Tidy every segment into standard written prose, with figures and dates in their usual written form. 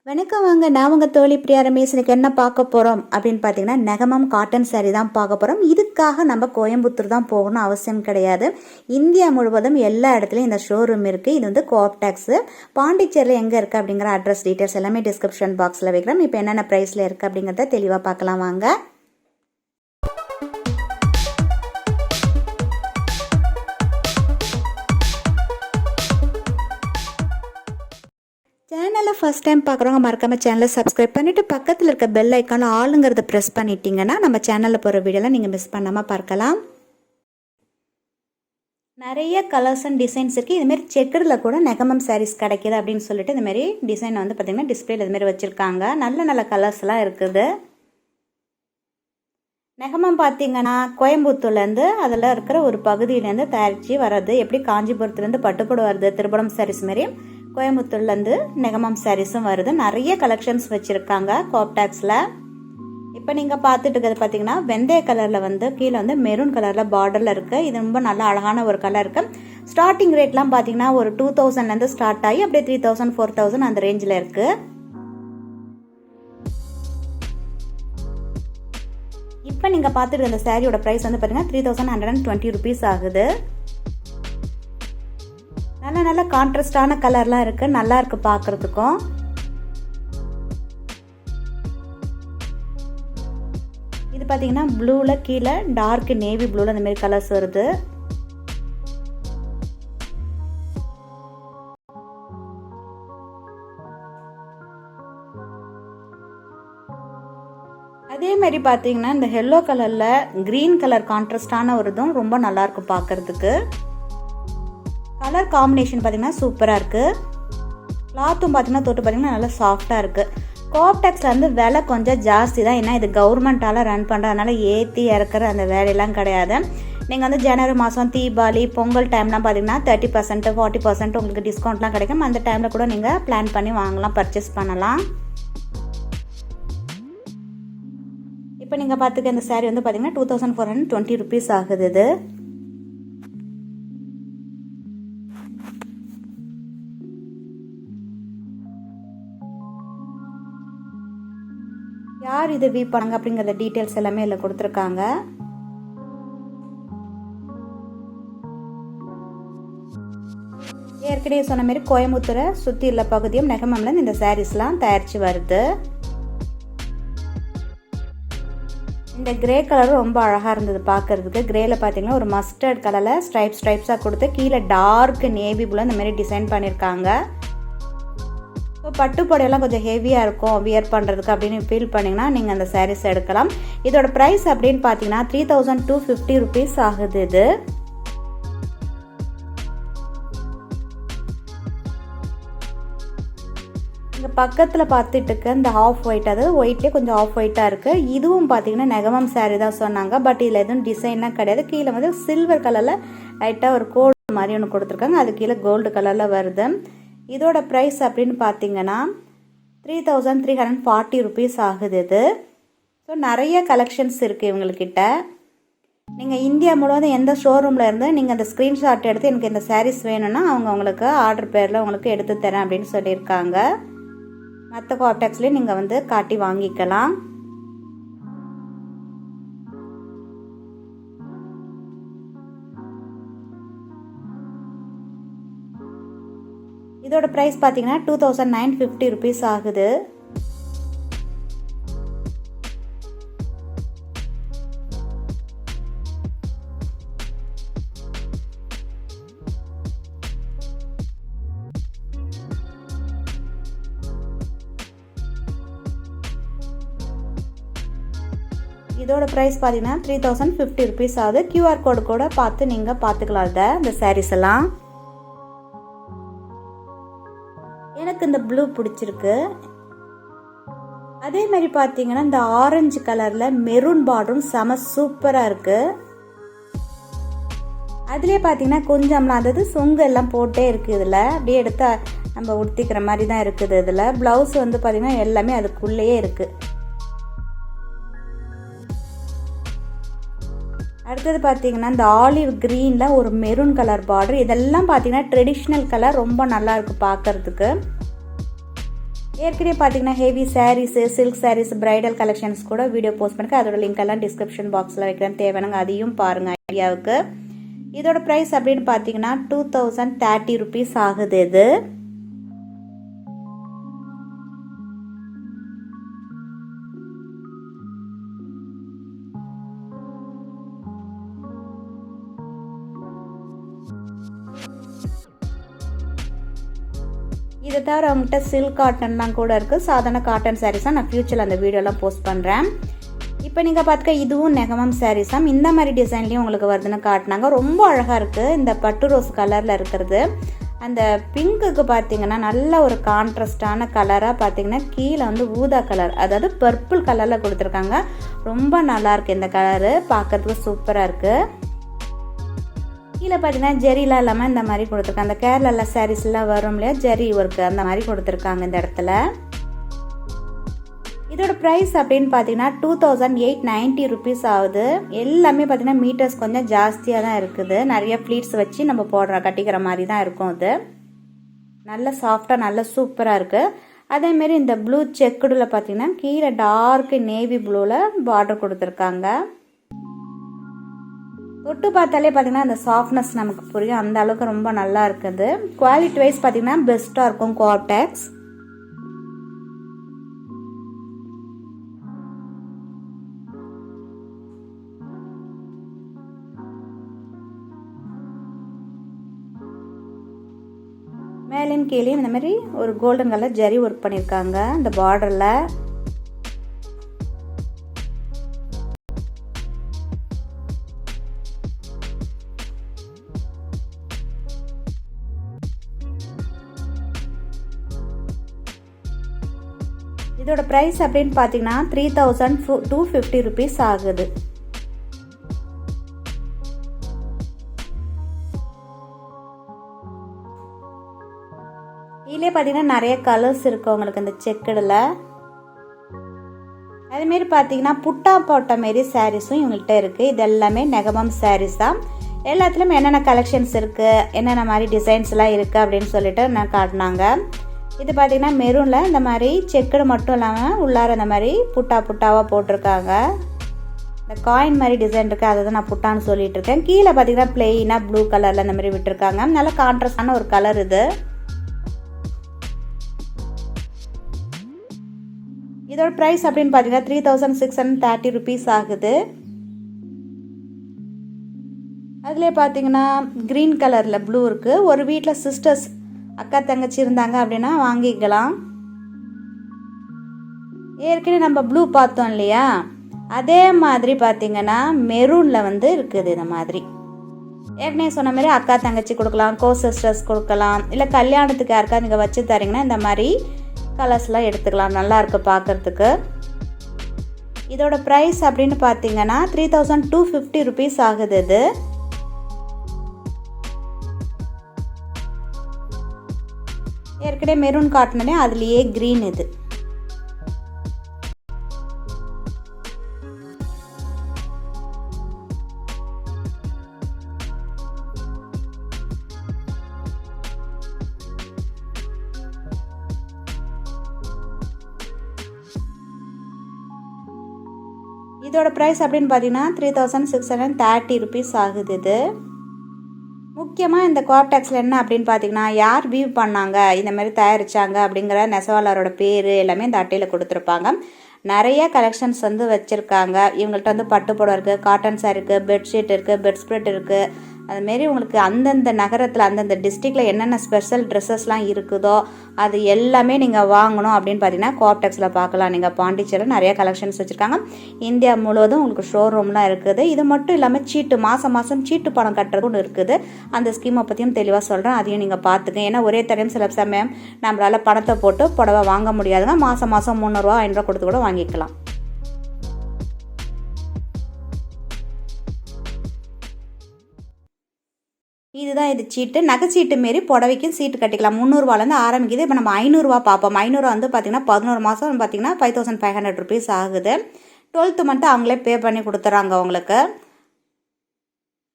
வணக்கம் வாங்க, நான் உங்கள் தோழி பிரியா ரமேஷ். எனக்கு என்ன பார்க்க போகிறோம் அப்படின்னு பார்த்தீங்கன்னா, நெகமம் காட்டன் சாரீ தான் பார்க்க போகிறோம். இதுக்காக நம்ம கோயம்புத்தூர் தான் போகணும் அவசியம் கிடையாது. இந்தியா முழுவதும் எல்லா இடத்துலையும் இந்த ஷோரூம் இருக்குது. இது வந்து கோஆப்டெக்ஸு. பாண்டிச்சேரியில் எங்கே இருக்குது அப்படிங்கிற அட்ரஸ் டீட்டெயில்ஸ் எல்லாமே டிஸ்கிரிப்ஷன் பாக்ஸில் வைக்கிறோம். இப்போ என்னென்ன ப்ரைஸில் இருக்குது அப்படிங்கிறத தெளிவாக பார்க்கலாம் வாங்க. சேனலை ஃபஸ்ட் டைம் பார்க்குறவங்க மறக்காமல் சேனலை சப்ஸ்கிரைப் பண்ணிவிட்டு பக்கத்தில் இருக்க பெல் ஐக்கான ஆளுங்கிறத ப்ரெஸ் பண்ணிட்டீங்கன்னா நம்ம சேனலில் போகிற வீடியோலாம் நீங்கள் மிஸ் பண்ணாமல் பார்க்கலாம். நிறைய கலர்ஸ் அண்ட் டிசைன்ஸ் இருக்குது. இதுமாரி செக்கரில் கூட நெகமம் சாரீஸ் கிடைக்கிது அப்படின்னு சொல்லிட்டு இதுமாரி டிசைன் வந்து பார்த்திங்கன்னா டிஸ்பிளேல இதுமாரி வச்சுருக்காங்க. நல்ல நல்ல கலர்ஸ்லாம் இருக்குது. நெகமம் பார்த்திங்கன்னா கோயம்புத்தூர்லேருந்து அதில் இருக்கிற ஒரு பகுதியிலேருந்து தயாரித்து வர்றது. எப்படி காஞ்சிபுரத்துலேருந்து பட்டுப்புடவை வருது, திருப்படம் சாரீஸ் மாரி கோயம்புத்தூர்லேருந்து நெகமம் சாரீஸும் வருது. நிறைய கலெக்ஷன்ஸ் வச்சுருக்காங்க கோஆப்டெக்ஸில். இப்போ நீங்கள் பார்த்துட்டு இருக்கிறது பார்த்தீங்கன்னா வெந்தய கலரில் வந்து கீழே வந்து மெரூன் கலரில் பார்டரில் இருக்குது. இது ரொம்ப நல்ல அழகான ஒரு கலர் இருக்குது. ஸ்டார்டிங் ரேட்லாம் பார்த்தீங்கன்னா ஒரு 2000லேருந்து ஸ்டார்ட் ஆகி அப்படியே 3000 4000 அந்த ரேஞ்சில் இருக்குது. இப்போ நீங்கள் பார்த்துட்டு இருந்த சாரியோட ப்ரைஸ் வந்து பார்த்தீங்கன்னா 3120 rupees ஆகுது. நல்ல நல்ல கான்ட்ராஸ்டான கலர்லாம் இருக்குது. நல்லா இருக்கு பார்க்குறதுக்கும். இது பார்த்தீங்கன்னா ப்ளூவில் கீழே டார்க் நேவி ப்ளூவில் அந்த மாதிரி கலர்ஸ் வருது. அதே மாதிரி பார்த்தீங்கன்னா இந்த எல்லோ கலரில் க்ரீன் கலர் கான்ட்ராஸ்டான ஒரு இதுவும் ரொம்ப நல்லாயிருக்கும் பார்க்குறதுக்கு. கலர் காம்பினேஷன் பார்த்தீங்கன்னா சூப்பராக இருக்குது. கிளாத்தும் பார்த்தீங்கன்னா தொட்டு பார்த்தீங்கன்னா நல்லா சாஃப்டாக இருக்குது. கோஆப்டெக்ஸில் வந்து விலை கொஞ்சம் ஜாஸ்தி தான். ஏன்னா இது கவர்மெண்ட்டால் ரன் பண்ணுறதுனால ஏற்றி இறக்குற அந்த வேலையெல்லாம் கிடையாது. நீங்கள் வந்து ஜனவரி மாதம் தீபாவளி பொங்கல் டைம்லாம் பார்த்தீங்கன்னா 30% 40% உங்களுக்கு டிஸ்கவுண்ட்லாம் கிடைக்கும். அந்த டைமில் கூட நீங்கள் பிளான் பண்ணி வாங்கலாம், பர்ச்சேஸ் பண்ணலாம். இப்போ நீங்கள் பார்த்துக்க இந்த சாரீ வந்து பார்த்தீங்கன்னா 2420 rupees ஆகுது. இது யார் இது வீ பண்ணாங்க அப்படிங்கிற டீட்டெயில்ஸ் எல்லாமே இதில் கொடுத்துருக்காங்க. ஏற்கனவே சொன்ன மாதிரி கோயம்புத்தூரை சுற்றி உள்ள பகுதியும் நெகமம்ல இந்த சாரீஸ்லாம் தயாரித்து வருது. இந்த கிரே கலரும் ரொம்ப அழகாக இருந்தது பார்க்கறதுக்கு. கிரேல பார்த்தீங்கன்னா ஒரு மஸ்டர்ட் கலரில் ஸ்ட்ரைப்ஸாக கொடுத்து கீழே டார்க் நேவி ப்ளூ இந்த மாதிரி டிசைன் பண்ணியிருக்காங்க. ஸோ பட்டு புடவைலாம் கொஞ்சம் ஹெவியாக இருக்கும் வியர் பண்ணுறதுக்கு அப்படின்னு ஃபீல் பண்ணிங்கன்னா நீங்கள் அந்த சாரீஸ் எடுக்கலாம். இதோட ப்ரைஸ் அப்படின்னு பார்த்தீங்கன்னா 3250 rupees ஆகுது. இது இங்கே பக்கத்தில் பார்த்துட்டு இருக்க இந்த ஆஃப் ஒயிட், அது ஒயிட்லேயே கொஞ்சம் ஆஃப் ஒயிட்டாக இருக்குது. இதுவும் பார்த்தீங்கன்னா நெகமம் சாரீ தான் சொன்னாங்க. பட் இதில் எதுவும் டிசைன்லாம் கிடையாது. கீழே வந்து சில்வர் கலரில் லைட்டாக ஒரு கோல்டு மாதிரி ஒன்று கொடுத்துருக்காங்க. அது கீழே கோல்டு கலரில் வருது. இதோட ப்ரைஸ் அப்படின்னு பார்த்தீங்கன்னா 3340 rupees ஆகுது. இது ஸோ நிறைய கலெக்ஷன்ஸ் இருக்குது இவங்கக்கிட்ட. நீங்கள் இந்தியா முழுவதும் எந்த ஷோரூமில் இருந்து நீங்கள் அந்த ஸ்க்ரீன்ஷாட் எடுத்து எனக்கு இந்த சாரீஸ் வேணும்னா அவங்க உங்களுக்கு ஆர்டர் பேரில் உங்களுக்கு எடுத்து தரேன் அப்படின்னு சொல்லியிருக்காங்க. மற்ற கோஆப்டெக்ஸ்லேயும் நீங்கள் வந்து காட்டி வாங்கிக்கலாம். இதோட ப்ரைஸ் பார்த்தீங்கன்னா 2950 rupees ஆகுது. இதோட ப்ரைஸ் பார்த்தீங்கன்னா 3050 rupees ஆகுது. QR கோடு கூட பார்த்து நீங்கள் பார்த்துக்கலாம் இந்த சாரீஸ் எல்லாம். எனக்கு இந்த ப்ளூ பிடிச்சிருக்கு. அதே மாதிரி பார்த்தீங்கன்னா இந்த ஆரஞ்சு கலரில் மெரூன் பார்டரும் செம சூப்பராக இருக்குது. அதுலேயே பார்த்தீங்கன்னா கொஞ்சம்லாம் அதாவது சொங்கு எல்லாம் போட்டே இருக்குது. இதில் அப்படியே எடுத்து நம்ம உடுத்திக்கிற மாதிரி தான் இருக்குது. இதில் ப்ளவுஸ் வந்து பார்த்தீங்கன்னா எல்லாமே அதுக்குள்ளேயே இருக்குது. அடுத்தது பார்த்தீங்கன்னா இந்த ஆலிவ் க்ரீனில் ஒரு மெரூன் கலர் பார்டர். இதெல்லாம் பார்த்தீங்கன்னா ட்ரெடிஷ்னல் கலர், ரொம்ப நல்லா இருக்குது பார்க்கறதுக்கு. ஏற்கனவே பார்த்தீங்கன்னா heavy saris, silk saris, bridal collections கூட வீடியோ போஸ்ட் பண்ணிருக்கேன். அதோட லிங்க் எல்லாம் டிஸ்கிரிப்ஷன் பாக்ஸில் வைக்கிறேன், தேவையானங்க அதையும் பாருங்கள் ஐடியாவுக்கு. இதோட ப்ரைஸ் அப்படின்னு பார்த்தீங்கன்னா 2030 rupees ஆகுது. இது இதை தவிர அவங்ககிட்ட சில்க் காட்டன்லாம் கூட இருக்குது. சாதாரண காட்டன் சாரீஸாக நான் ஃப்யூச்சரில் அந்த வீடியோலாம் போஸ்ட் பண்ணுறேன். இப்போ நீங்கள் பார்த்துக்க இதுவும் நெகமம் சாரீஸாம். இந்த மாதிரி டிசைன்லேயும் உங்களுக்கு வருதுன்னு காட்டினாங்க. ரொம்ப அழகாக இருக்குது. இந்த பட்டு ரோஸ் கலரில் இருக்கிறது. அந்த பிங்க்குக்கு பார்த்தீங்கன்னா நல்ல ஒரு கான்ட்ராஸ்டான கலராக பார்த்தீங்கன்னா கீழே வந்து ஊதா கலர், அதாவது பர்பிள் கலரில் கொடுத்துருக்காங்க. ரொம்ப நல்லாயிருக்கு இந்த கலரு, பார்க்குறதுக்கு சூப்பராக இருக்குது. கீழே பார்த்தீங்கன்னா ஜெரிலாம் இல்லாமல் இந்த மாதிரி கொடுத்துருக்காங்க. அந்த கேரளாவில் சாரீஸ்லாம் வரும் இல்லையா, ஜெரி ஒர்க்கு அந்த மாதிரி கொடுத்துருக்காங்க இந்த இடத்துல. இதோட ப்ரைஸ் அப்படின்னு பார்த்தீங்கன்னா 2890 rupees ஆகுது. எல்லாமே பார்த்தீங்கன்னா மீட்டர்ஸ் கொஞ்சம் ஜாஸ்தியாக தான் இருக்குது. நிறைய ஃப்ளீட்ஸ் வச்சு நம்ம கட்டிக்கிற மாதிரி தான் இருக்கும். இது நல்ல சாஃப்டாக நல்ல சூப்பராக இருக்குது. அதேமாரி இந்த ப்ளூ செக்குடில் பார்த்தீங்கன்னா கீழே டார்க் நேவி ப்ளூவில் பார்டர் கொடுத்துருக்காங்க. தொட்டு பார்த்தாலே பார்த்தீங்கன்னா அந்த சாஃப்ட்னஸ் நமக்கு புரியும். அந்த அளவுக்கு ரொம்ப நல்லா இருக்குது. குவாலிட்டி வைஸ் பார்த்தீங்கன்னா பெஸ்ட்டாக இருக்கும் கோஆப்டெக்ஸ். மேலேயும் கீழேயும் இந்த மாதிரி ஒரு கோல்டன் கலர் ஜரி ஒர்க் பண்ணியிருக்காங்க இந்த பார்டரில். இதோட ப்ரைஸ் அப்படின்னு பார்த்தீங்கன்னா 3250 rupees ஆகுது. இதுலேயே பார்த்தீங்கன்னா நிறைய கலர்ஸ் இருக்குது உங்களுக்கு இந்த செக்குடில். அதேமாரி பார்த்தீங்கன்னா புட்டா போட்ட மாரி சாரீஸும் இவங்கள்ட்ட இருக்குது. இது எல்லாமே நெகமம் சாரீஸ் தான். எல்லாத்துலேயும் என்னென்ன கலெக்ஷன்ஸ் இருக்குது, என்னென்ன மாதிரி டிசைன்ஸ்லாம் இருக்குது அப்படின்னு சொல்லிட்டு நான் காட்டினாங்க. இது பார்த்தீங்கன்னா மெரூனில் இந்த மாதிரி செக்குடு மட்டும் இல்லாமல் உள்ளார இந்த மாதிரி புட்டாவாக போட்டிருக்காங்க. இந்த காயின் மாதிரி டிசைன் இருக்குது, அதை தான் நான் புட்டான்னு சொல்லிட்டு இருக்கேன். கீழே பார்த்தீங்கன்னா பிளெயினாக ப்ளூ கலரில் இந்த மாதிரி விட்டுருக்காங்க. நல்ல கான்ட்ராஸ்டான ஒரு கலர் இது. இதோட ப்ரைஸ் அப்படின்னு பார்த்தீங்கன்னா 3630 rupees ஆகுது. அதுலேயே பார்த்தீங்கன்னா க்ரீன் கலரில் ப்ளூ இருக்குது. ஒரு வீட்டில் சிஸ்டர்ஸ் அக்கா தங்கச்சி இருந்தாங்க அப்படின்னா வாங்கிக்கலாம். ஏற்கனவே நம்ம ப்ளூ பார்த்தோம் இல்லையா, அதே மாதிரி பார்த்தீங்கன்னா மெரூனில் வந்து இருக்குது. இந்த மாதிரி ஏற்கனவே சொன்ன மாதிரி அக்கா தங்கச்சி கொடுக்கலாம், கோ சிஸ்டர்ஸ் கொடுக்கலாம், இல்லை கல்யாணத்துக்கு யாருக்கா நீங்கள் வச்சு தரீங்கன்னா இந்த மாதிரி கலர்ஸ்லாம் எடுத்துக்கலாம். நல்லா இருக்குது பார்க்குறதுக்கு. இதோட ப்ரைஸ் அப்படின்னு பார்த்தீங்கன்னா 3250 rupees ஆகுது. இது ஏற்கனவே மெரூன் காட்டினே அதுலேயே க்ரீன். இது இதோட ப்ரைஸ் அப்படின்னு பார்த்தீங்கன்னா 3630 rupees ஆகுது. இது முக்கியமாக இந்த கோஆப்டெக்ஸில் என்ன அப்படின்னு பார்த்தீங்கன்னா யார் வீவ் பண்ணாங்க, இந்த மாதிரி தயாரித்தாங்க அப்படிங்கிற நெசவாளரோட பேர் எல்லாமே இந்த அட்டையில் கொடுத்துருப்பாங்க. நிறைய கலெக்ஷன்ஸ் வந்து வச்சுருக்காங்க. இவங்கள்ட்ட வந்து பட்டு புடவை இருக்குது, காட்டன் சாரி இருக்குது, பெட்ஷீட் இருக்குது, பெட் ஸ்ப்ரெட் இருக்குது. அதுமாரி உங்களுக்கு அந்தந்த நகரத்தில் அந்தந்த டிஸ்ட்ரிக்டில் என்னென்ன ஸ்பெஷல் ட்ரெஸ்ஸஸ்லாம் இருக்குதோ அது எல்லாமே நீங்கள் வாங்கணும் அப்படின்னு பார்த்தீங்கன்னா கோஆப்டெக்ஸில் பார்க்கலாம். நீங்கள் பாண்டிச்சேரியில் நிறைய கலெக்ஷன்ஸ் வச்சுருக்காங்க. இந்தியா முழுவதும் உங்களுக்கு ஷோரூம்லாம் இருக்குது. இது மட்டும் இல்லாமல் சீட்டு மாதம் சீட்டு பணம் கட்டுறது ஒன்று இருக்குது. அந்த ஸ்கீமை பற்றியும் தெளிவாக சொல்கிறேன், அதையும் நீங்கள் பார்த்துங்க. ஏன்னா ஒரே தடையும் சில சமயம் நம்மளால் பணத்தை போட்டு புடவை வாங்க முடியாதுங்க. மாதம் 300 500 கொடுத்து கூட வாங்கிக்கலாம். இதுதான் இது சீட்டு. நகைச்சீட்டு மாரி புடவைக்கும் சீட்டு கட்டிக்கலாம். 300 ஆரம்பிக்குது. இப்போ நம்ம 500 பார்ப்போம். 500 வந்து பார்த்திங்கன்னா 11 மாதம் பார்த்திங்கன்னா 5500 rupees ஆகுது. 12th month அவங்களே பே பண்ணி கொடுத்துறாங்க உங்களுக்கு.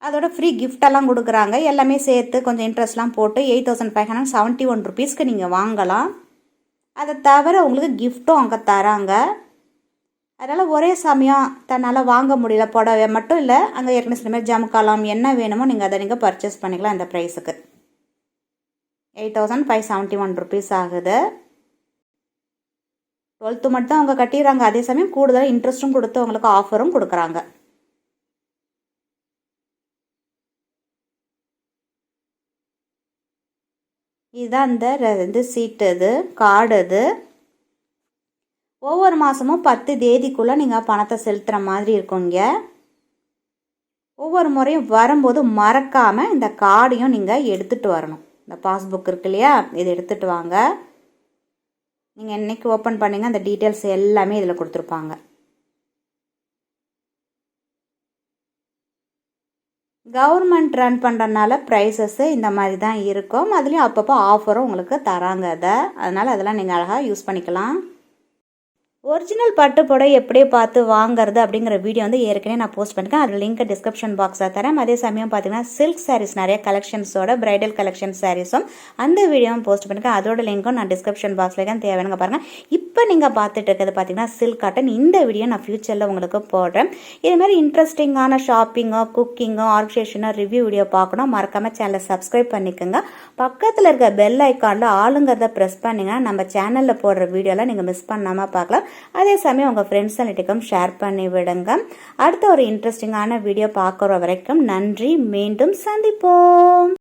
அதோட ஃப்ரீ கிஃப்டெல்லாம் கொடுக்குறாங்க. எல்லாமே சேர்த்து கொஞ்சம் இன்ட்ரெஸ்ட்லாம் போட்டு 8571 rupeesக்கு நீங்கள் வாங்கலாம். அதை தவிர உங்களுக்கு கிஃப்ட்டும் அங்கே தராங்க. அதனால் ஒரே சமயம் தன்னால் வாங்க முடியல, புடவை மட்டும் இல்லை, அங்கே ஏற்கனவே சில மாதிரி ஜமுக்காலம் என்ன வேணுமோ நீங்கள் அதை நீங்கள் பர்ச்சேஸ் பண்ணிக்கலாம். இந்த ப்ரைஸுக்கு 8571 rupees ஆகுது. 12th மட்டும் அவங்க கட்டிடுறாங்க. அதே சமயம் கூடுதலாக இன்ட்ரெஸ்ட்டும் கொடுத்து அவங்களுக்கு ஆஃபரும் கொடுக்குறாங்க. இதுதான் இந்த சீட்டு, இது கார்டு. இது ஒவ்வொரு மாதமும் 10 தேதிக்குள்ளே நீங்கள் பணத்தை செலுத்துகிற மாதிரி இருக்குங்க. ஒவ்வொரு முறையும் வரும்போது மறக்காமல் இந்த கார்டையும் நீங்கள் எடுத்துகிட்டு வரணும். இந்த பாஸ்புக் இருக்கு இல்லையா, இது எடுத்துகிட்டு வாங்க. நீங்கள் என்னைக்கு ஓப்பன் பண்ணிங்க அந்த டீட்டெயில்ஸ் எல்லாமே இதில் கொடுத்துருப்பாங்க. கவர்மெண்ட் ரன் பண்ணுறதுனால ப்ரைஸஸ்ஸு இந்த மாதிரி தான் இருக்கும். அதுலேயும் அப்பப்போ ஆஃபரும் உங்களுக்கு தராங்க. அதனால் அதெல்லாம் நீங்கள் அழகாக யூஸ் பண்ணிக்கலாம். ஒரிஜினல் பட்டு புடவை எப்படி பார்த்து வாங்குறது அப்படிங்கிற வீடியோ வந்து ஏற்கனவே நான் போஸ்ட் பண்ணியிருக்கேன். அது லிங்க் டிஸ்கிரிப்ஷன் பாக்ஸில் தரேன். அதே சமயம் பார்த்தீங்கன்னா சில்க் சாரீஸ் நிறைய கலெக்ஷன்ஸோட பிரைடல் கலெக்ஷன் சாரீஸும் அந்த வீடியோவும் போஸ்ட் பண்ணியிருக்கேன். அதோட லிங்க்கும் நான் டிஸ்கிரிப்ஷன் பாக்ஸில் தான் தேவைங்க பாருங்கள். இப்போ நீங்கள் பார்த்துட்டு இருக்கிறது பார்த்தீங்கன்னா சில்க் காட்டன். இந்த வீடியோ நான் ஃபியூச்சரில் உங்களுக்கு போடுறேன். இதுமாதிரி இன்ட்ரெஸ்டிங்கான ஷாப்பிங்கோ, குக்கிங்கோ, ஆர்கனைசேஷனோ ரிவ்யூ வீடியோ பார்க்கணும், மறக்காமல் சேனலை சப்ஸ்கிரைப் பண்ணிக்கோங்க. பக்கத்தில் இருக்க பெல் ஐக்கானில் ஆளுங்கிறத ப்ரெஸ் பண்ணிங்கன்னா நம்ம சேனலில் போடுற வீடியோலாம் நீங்கள் மிஸ் பண்ணாமல் பார்க்கலாம். அதே சமயம் உங்கள் ஃப்ரெண்ட்ஸ் அனைத்துக்கும் ஷேர் பண்ணி விடுங்க. அடுத்த ஒரு இன்ட்ரெஸ்டிங்கான வீடியோ பார்க்குற வரைக்கும் நன்றி. மீண்டும் சந்திப்போம்.